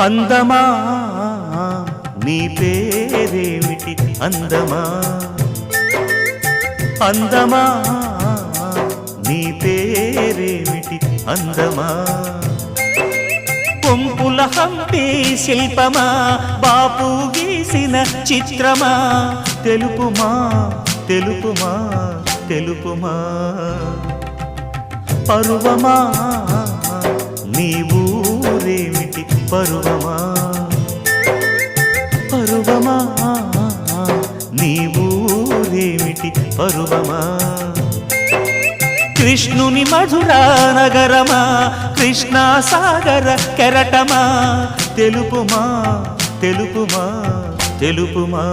అందమా నీ పేరేమిటి అందమా అందమా నీ పేరేమిటి అందమా కొంపుల హంపి శిల్పమా బాపు గీసిన చిత్రమా తెలుపుమా తెలుపుమా తెలుపుమా పరువమా నీ ఊరేమిటి పరువమా పరువమా నీ ఊరేమిటి పరువమా కృష్ణుని మధురా నగరమా కృష్ణా సాగర కెరటమా తెలుపుమా తెలుపుమా తెలుపుమా